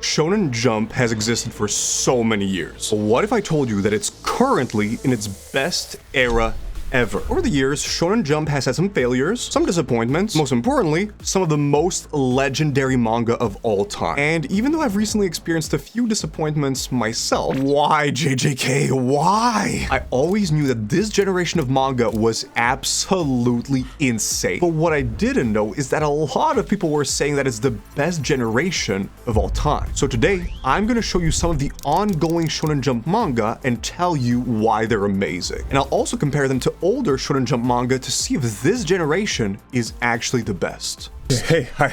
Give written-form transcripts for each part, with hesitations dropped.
Shonen Jump has existed for so many years. But what if I told you that it's currently in its best era ever? Over the years, Shonen Jump has had some failures, some disappointments, most importantly, some of the most legendary manga of all time. And even though I've recently experienced a few disappointments myself, why JJK, why? I always knew that this generation of manga was absolutely insane. But what I didn't know is that a lot of people were saying that it's the best generation of all time. So today, I'm gonna show you some of the ongoing Shonen Jump manga and tell you why they're amazing. And I'll also compare them to older Shonen Jump manga to see if this generation is actually the best. Hey, hi.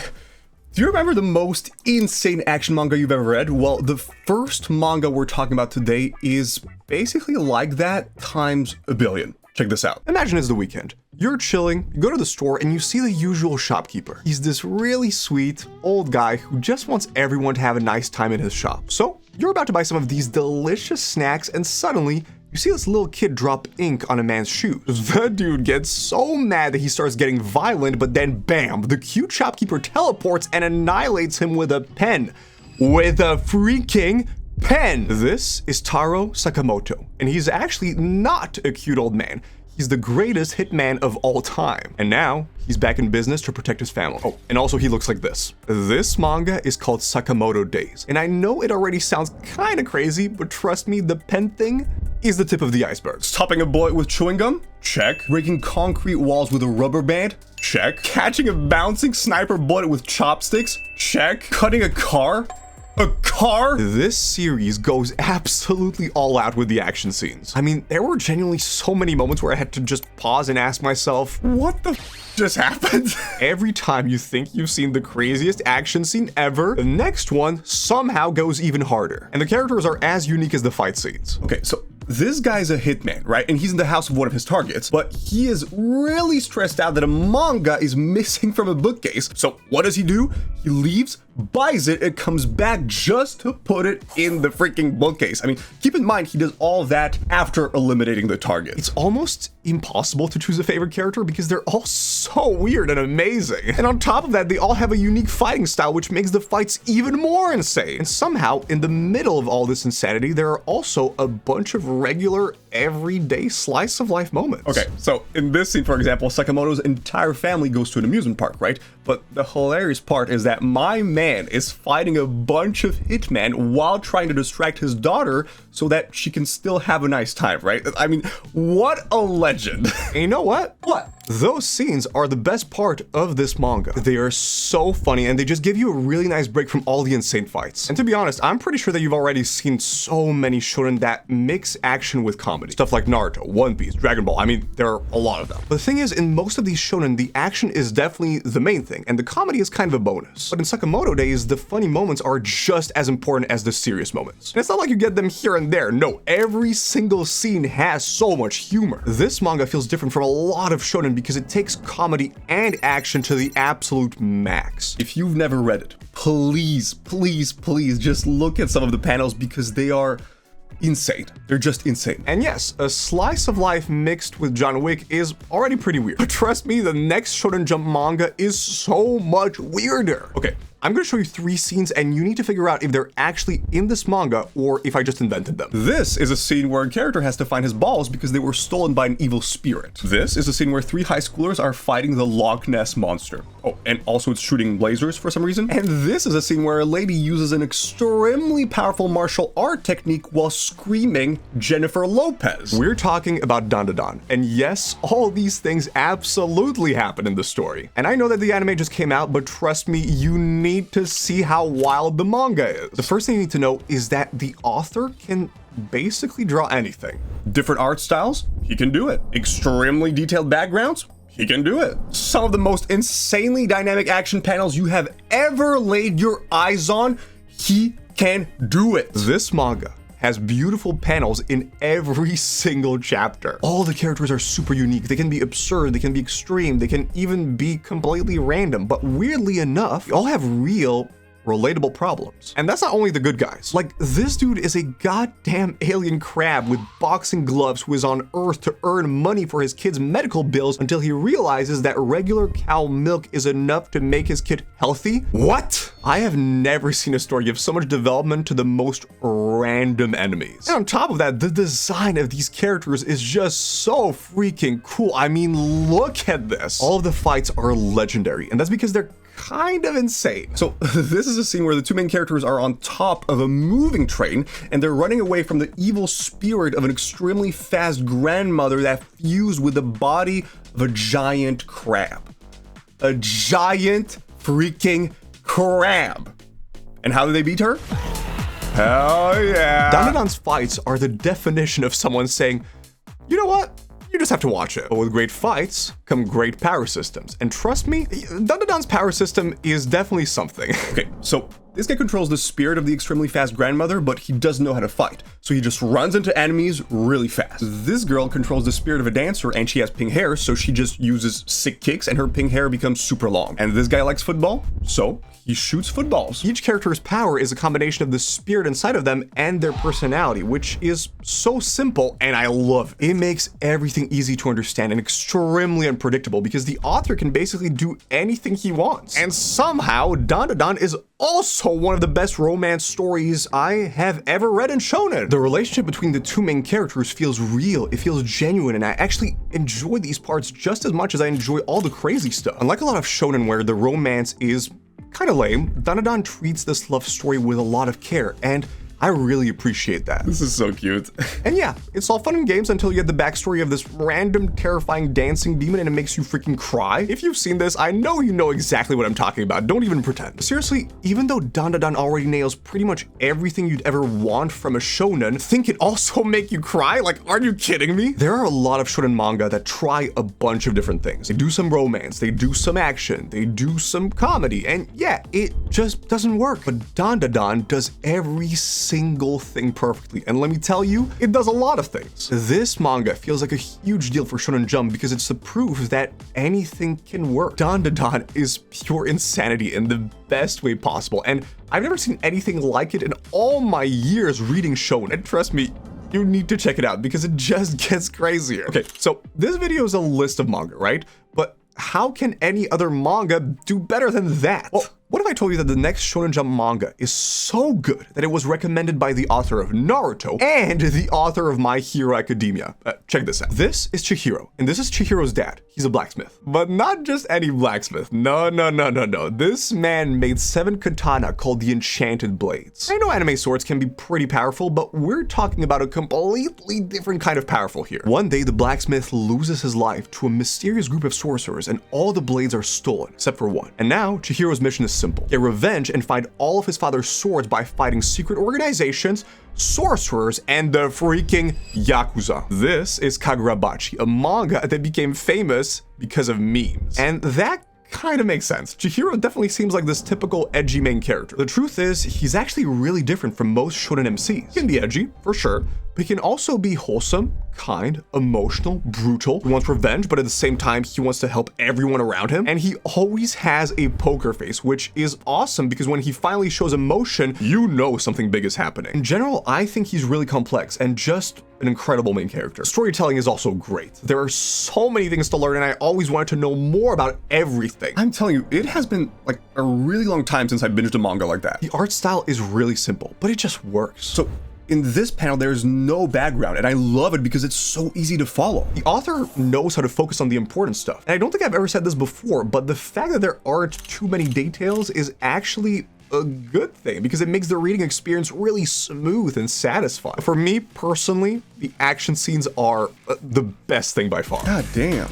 Do you remember the most insane action manga you've ever read? Well, the first manga we're talking about today is basically like that times a billion. Check this out. Imagine it's the weekend. You're chilling, you go to the store, and you see the usual shopkeeper. He's this really sweet, old guy who just wants everyone to have a nice time in his shop. So, you're about to buy some of these delicious snacks, and suddenly, you see this little kid drop ink on a man's shoes. The dude gets so mad that he starts getting violent, but then bam, the cute shopkeeper teleports and annihilates him with a pen. With a freaking pen! This is Taro Sakamoto, and he's actually not a cute old man. He's the greatest hitman of all time. And now, he's back in business to protect his family. Oh, and also he looks like this. This manga is called Sakamoto Days. And I know it already sounds kind of crazy, but trust me, the pen thing is the tip of the iceberg. Stopping a bullet with chewing gum? Check. Breaking concrete walls with a rubber band? Check. Catching a bouncing sniper bullet with chopsticks? Check. Cutting a car? A car? This series goes absolutely all out with the action scenes. I mean, there were genuinely so many moments where I had to just pause and ask myself, what the just happened? Every time you think you've seen the craziest action scene ever, the next one somehow goes even harder. And the characters are as unique as the fight scenes. Okay, so this guy's a hitman, right? And he's in the house of one of his targets, but he is really stressed out that a manga is missing from a bookcase. So what does he do? He leaves, buys it, and comes back just to put it in the freaking bookcase. I mean, keep in mind, he does all that after eliminating the target. It's almost impossible to choose a favorite character because they're all so weird and amazing. And on top of that, they all have a unique fighting style, which makes the fights even more insane. And somehow, in the middle of all this insanity, there are also a bunch of regular, everyday slice of life moments. Okay, so in this scene, for example, Sakamoto's entire family goes to an amusement park, right? But the hilarious part is that my man is fighting a bunch of hitmen while trying to distract his daughter so that she can still have a nice time, right? I mean, what a legend. And you know what? What? Those scenes are the best part of this manga. They are so funny and they just give you a really nice break from all the insane fights. And to be honest, I'm pretty sure that you've already seen so many shonen that mix action with comedy. Stuff like Naruto, One Piece, Dragon Ball. I mean, there are a lot of them. But the thing is, in most of these shonen, the action is definitely the main thing and the comedy is kind of a bonus. But in Sakamoto Days, the funny moments are just as important as the serious moments. And it's not like you get them here and there. No, every single scene has so much humor. This manga feels different from a lot of shonen because it takes comedy and action to the absolute max. If you've never read it, please, please, please just look at some of the panels because they are insane. They're just insane. And yes, a slice of life mixed with John Wick is already pretty weird. But trust me, the next Shonen Jump manga is so much weirder. Okay, I'm gonna show you 3 scenes and you need to figure out if they're actually in this manga or if I just invented them. This is a scene where a character has to find his balls because they were stolen by an evil spirit. This is a scene where 3 high schoolers are fighting the Loch Ness Monster. Oh, and also it's shooting lasers for some reason. And this is a scene where a lady uses an extremely powerful martial art technique while screaming Jennifer Lopez. We're talking about Dandadan. And yes, all these things absolutely happen in the story. And I know that the anime just came out, but trust me, you need to see how wild the manga is. The first thing you need to know is that the author can basically draw anything. Different art styles, he can do it. Extremely detailed backgrounds, he can do it. Some of the most insanely dynamic action panels you have ever laid your eyes on, he can do it. This manga has beautiful panels in every single chapter. All the characters are super unique. They can be absurd, they can be extreme, they can even be completely random. But weirdly enough, they all have real relatable problems. And that's not only the good guys. Like, this dude is a goddamn alien crab with boxing gloves who is on Earth to earn money for his kid's medical bills until he realizes that regular cow milk is enough to make his kid healthy. What? I have never seen a story give so much development to the most random enemies. And on top of that, the design of these characters is just so freaking cool. I mean, look at this. All of the fights are legendary, and that's because they're kind of insane. So this is a scene where the two main characters are on top of a moving train and they're running away from the evil spirit of an extremely fast grandmother that fused with the body of a giant crab. A giant freaking crab. And how do they beat her? Hell yeah. Dandadan's fights are the definition of someone saying, you know what? You just have to watch it. But with great fights come great power systems. And trust me, Dandadan's power system is definitely something. Okay, so this guy controls the spirit of the extremely fast grandmother, but he doesn't know how to fight. So he just runs into enemies really fast. This girl controls the spirit of a dancer and she has pink hair, so she just uses sick kicks and her pink hair becomes super long. And this guy likes football, so he shoots footballs. Each character's power is a combination of the spirit inside of them and their personality, which is so simple and I love it. It makes everything easy to understand and extremely unpredictable because the author can basically do anything he wants. And somehow, Dandadan is also one of the best romance stories I have ever read in shonen. The relationship between the two main characters feels real, it feels genuine, and I actually enjoy these parts just as much as I enjoy all the crazy stuff. Unlike a lot of shonen where the romance is kind of lame, Dandadan treats this love story with a lot of care, and I really appreciate that. This is so cute. And yeah, it's all fun and games until you get the backstory of this random, terrifying dancing demon and it makes you freaking cry. If you've seen this, I know you know exactly what I'm talking about. Don't even pretend. Seriously, even though Dandadan already nails pretty much everything you'd ever want from a shonen, think it also make you cry? Like, are you kidding me? There are a lot of shonen manga that try a bunch of different things. They do some romance, they do some action, they do some comedy, and yeah, it just doesn't work. But Dandadan does every single thing perfectly, and let me tell you, it does a lot of things. This manga feels like a huge deal for Shonen Jump because it's the proof that anything can work. Dandadan is pure insanity in the best way possible, and I've never seen anything like it in all my years reading shonen, and trust me, you need to check it out because it just gets crazier. Okay, so this video is a list of manga, right? But how can any other manga do better than that? Well, what if I told you that the next Shonen Jump manga is so good that it was recommended by the author of Naruto and the author of My Hero Academia? Check this out. This is Chihiro, and this is Chihiro's dad. He's a blacksmith. But not just any blacksmith. No. This man made 7 katana called the Enchanted Blades. I know anime swords can be pretty powerful, but we're talking about a completely different kind of powerful here. One day, the blacksmith loses his life to a mysterious group of sorcerers, and all the blades are stolen, except for one. And now, Chihiro's mission is simple. Get revenge and find all of his father's swords by fighting secret organizations, sorcerers, and the freaking Yakuza. This is Kagurabachi, a manga that became famous because of memes. And that kind of makes sense. Chihiro definitely seems like this typical edgy main character. The truth is, he's actually really different from most shonen MCs. He can be edgy, for sure, but he can also be wholesome, kind, emotional, brutal. He wants revenge, but at the same time, he wants to help everyone around him. And he always has a poker face, which is awesome because when he finally shows emotion, you know something big is happening. In general, I think he's really complex and just an incredible main character. Storytelling is also great. There are so many things to learn and I always wanted to know more about everything. I'm telling you, it has been like a really long time since I binged a manga like that. The art style is really simple, but it just works. So in this panel, there's no background, and I love it because it's so easy to follow. The author knows how to focus on the important stuff. And I don't think I've ever said this before, but the fact that there aren't too many details is actually a good thing because it makes the reading experience really smooth and satisfying. For me personally, the action scenes are the best thing by far. God damn.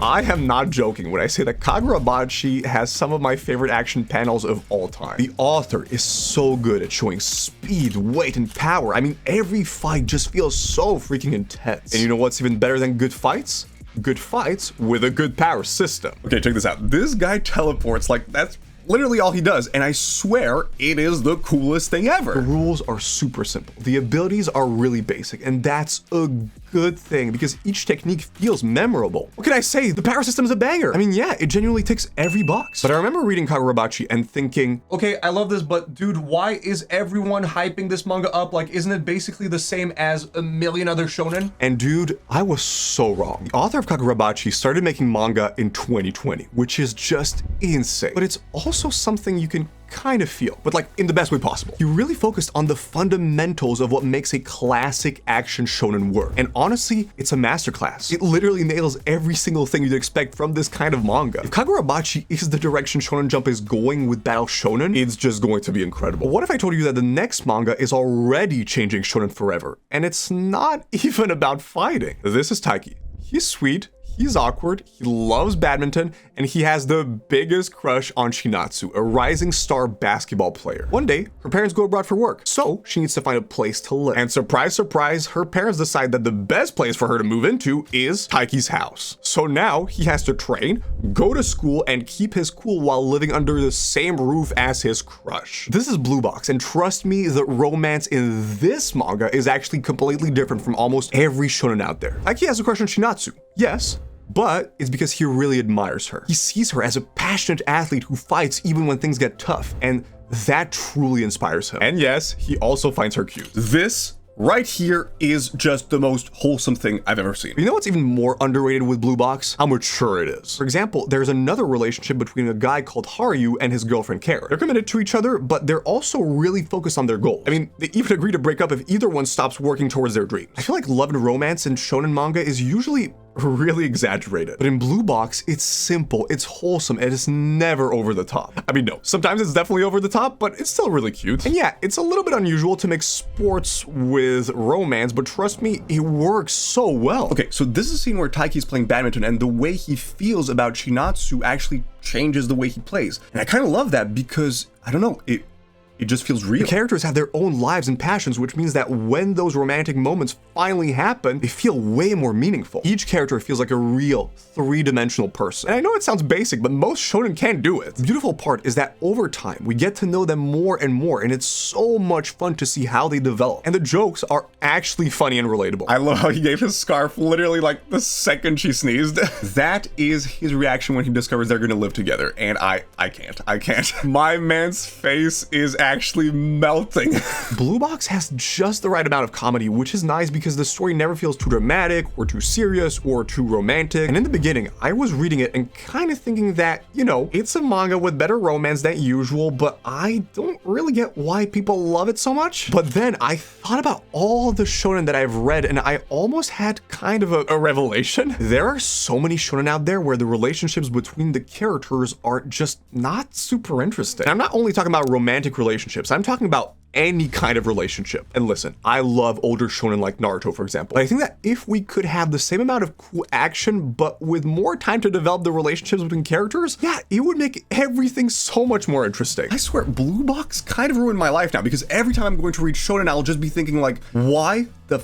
I am not joking when I say that Kagurabachi has some of my favorite action panels of all time. The author is so good at showing speed, weight, and power. I mean, every fight just feels so freaking intense. And you know what's even better than good fights? Good fights with a good power system. Okay, check this out. This guy teleports like that's literally all he does, and I swear it is the coolest thing ever. The rules are super simple. The abilities are really basic, and that's a good thing because each technique feels memorable. What can I say? The power system is a banger. I mean, yeah, it genuinely ticks every box. But I remember reading Kagurabachi and thinking, okay, I love this, but dude, why is everyone hyping this manga up? Like, isn't it basically the same as a million other shonen? And dude, I was so wrong. The author of Kagurabachi started making manga in 2020, which is just insane. But it's also something you can kind of feel, but like in the best way possible. He really focused on the fundamentals of what makes a classic action shonen work. And honestly, it's a masterclass. It literally nails every single thing you'd expect from this kind of manga. If Kagurabachi is the direction Shonen Jump is going with Battle Shonen, it's just going to be incredible. But what if I told you that the next manga is already changing shonen forever, and it's not even about fighting? This is Taiki. He's sweet, he's awkward, he loves badminton, and he has the biggest crush on Shinatsu, a rising star basketball player. One day, her parents go abroad for work, so she needs to find a place to live. And surprise, surprise, her parents decide that the best place for her to move into is Taiki's house. So now he has to train, go to school, and keep his cool while living under the same roof as his crush. This is Blue Box, and trust me, the romance in this manga is actually completely different from almost every shonen out there. Taiki has a crush on Shinatsu, yes, but it's because he really admires her. He sees her as a passionate athlete who fights even when things get tough, and that truly inspires him. And yes, he also finds her cute. This right here is just the most wholesome thing I've ever seen. You know what's even more underrated with Blue Box? How mature it is. For example, there's another relationship between a guy called Haruyu and his girlfriend Kara. They're committed to each other, but they're also really focused on their goals. I mean, they even agree to break up if either one stops working towards their dreams. I feel like love and romance in shonen manga is usually really exaggerated. But in Blue Box, it's simple, it's wholesome, and it's never over the top. I mean, no, sometimes it's definitely over the top, but it's still really cute. And yeah, it's a little bit unusual to mix sports with romance, but trust me, it works so well. Okay, so this is a scene where Taiki's playing badminton, and the way he feels about Shinatsu actually changes the way he plays. And I kind of love that because, I don't know, it just feels real. The characters have their own lives and passions, which means that when those romantic moments finally happen, they feel way more meaningful. Each character feels like a real three-dimensional person. And I know it sounds basic, but most shonen can't do it. The beautiful part is that over time, we get to know them more and more, and it's so much fun to see how they develop. And the jokes are actually funny and relatable. I love how he gave his scarf literally like the second she sneezed. That is his reaction when he discovers they're gonna live together, and I can't. My man's face is actually melting. Blue Box has just the right amount of comedy, which is nice because the story never feels too dramatic or too serious or too romantic. And in the beginning, I was reading it and kind of thinking that, you know, it's a manga with better romance than usual, but I don't really get why people love it so much. But then I thought about all the shonen that I've read, and I almost had kind of a revelation. There are so many shonen out there where the relationships between the characters are just not super interesting. And I'm not only talking about romantic relationships, I'm talking about any kind of relationship. And listen, I love older shonen like Naruto, for example. But I think that if we could have the same amount of cool action, but with more time to develop the relationships between characters, yeah, it would make everything so much more interesting. I swear, Blue Box kind of ruined my life now, because every time I'm going to read shonen, I'll just be thinking like, why the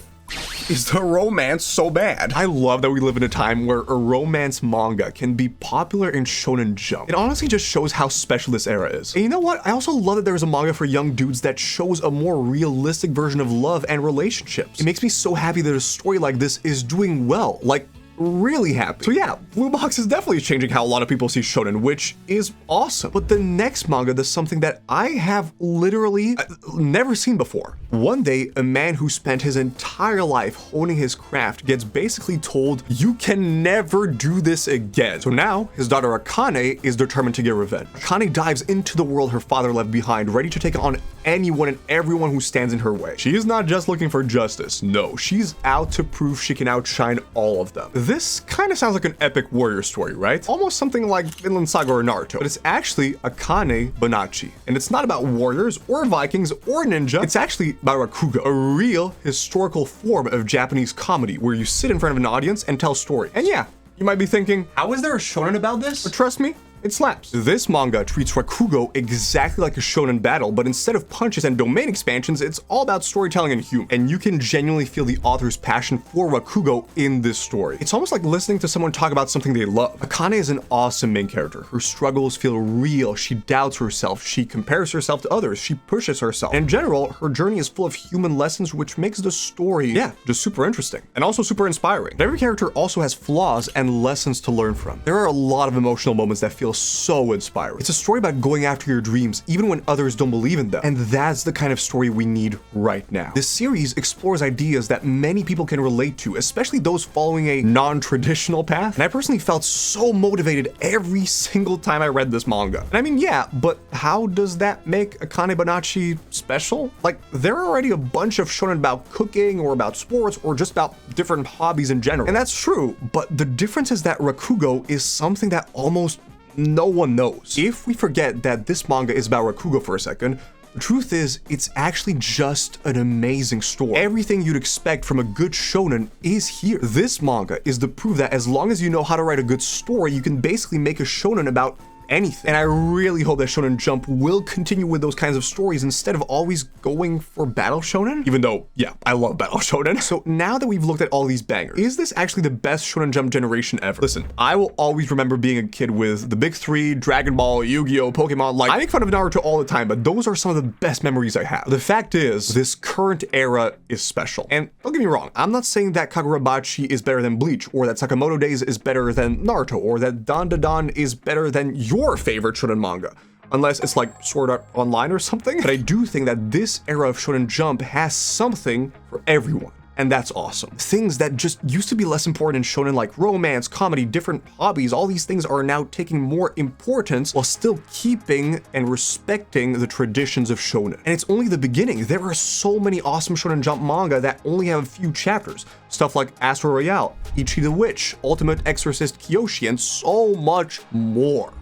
is the romance so bad? I love that we live in a time where a romance manga can be popular in Shonen Jump. It honestly just shows how special this era is. And you know what? I also love that there's a manga for young dudes that shows a more realistic version of love and relationships. It makes me so happy that a story like this is doing well. Like, really happy. So yeah, Blue Box is definitely changing how a lot of people see shonen, which is awesome. But the next manga does something that I have literally never seen before. One day, a man who spent his entire life honing his craft gets basically told, you can never do this again. So now, his daughter Akane is determined to get revenge. Akane dives into the world her father left behind, ready to take on anyone and everyone who stands in her way. She is not just looking for justice, no, she's out to prove she can outshine all of them. This kind of sounds like an epic warrior story, right? Almost something like Vinland Saga or Naruto, but it's actually Akane Banachi. And it's not about warriors or Vikings or ninja, it's actually about Rakugo, a real historical form of Japanese comedy where you sit in front of an audience and tell story. And yeah, you might be thinking, how is there a shonen about this? But trust me, it slaps. This manga treats Rakugo exactly like a shonen battle, but instead of punches and domain expansions, it's all about storytelling and humor. And you can genuinely feel the author's passion for Rakugo in this story. It's almost like listening to someone talk about something they love. Akane is an awesome main character. Her struggles feel real. She doubts herself. She compares herself to others. She pushes herself. In general, her journey is full of human lessons, which makes the story, just super interesting and also super inspiring. But every character also has flaws and lessons to learn from. There are a lot of emotional moments that feel so inspiring. It's a story about going after your dreams, even when others don't believe in them. And that's the kind of story we need right now. This series explores ideas that many people can relate to, especially those following a non-traditional path. And I personally felt so motivated every single time I read this manga. And I mean, yeah, but how does that make Akane Banachi special? Like, there are already a bunch of shonen about cooking or about sports or just about different hobbies in general. And that's true, but the difference is that Rakugo is something that almost no one knows. If we forget that this manga is about Rakugo for a second, the truth is, it's actually just an amazing story. Everything you'd expect from a good shonen is here. This manga is the proof that as long as you know how to write a good story, you can basically make a shonen about anything. And I really hope that Shonen Jump will continue with those kinds of stories instead of always going for battle shonen, even though, yeah, I love battle shonen. So now that we've looked at all these bangers, is this actually the best Shonen Jump generation ever? Listen, I will always remember being a kid with the big three, Dragon Ball, Yu-Gi-Oh, Pokemon. Like, I make fun of Naruto all the time, but those are some of the best memories I have. The fact is, this current era is special. And don't get me wrong, I'm not saying that Kagurabachi is better than Bleach, or that Sakamoto Days is better than Naruto, or that Dan Da Dan is better than your favorite shonen manga, unless it's like Sword Art Online or something. But I do think that this era of Shonen Jump has something for everyone, and that's awesome. Things that just used to be less important in shonen, like romance, comedy, different hobbies, all these things are now taking more importance while still keeping and respecting the traditions of shonen. And it's only the beginning. There are so many awesome Shonen Jump manga that only have a few chapters. Stuff like Astro Royale, Ichi the Witch, Ultimate Exorcist Kyoshi, and so much more.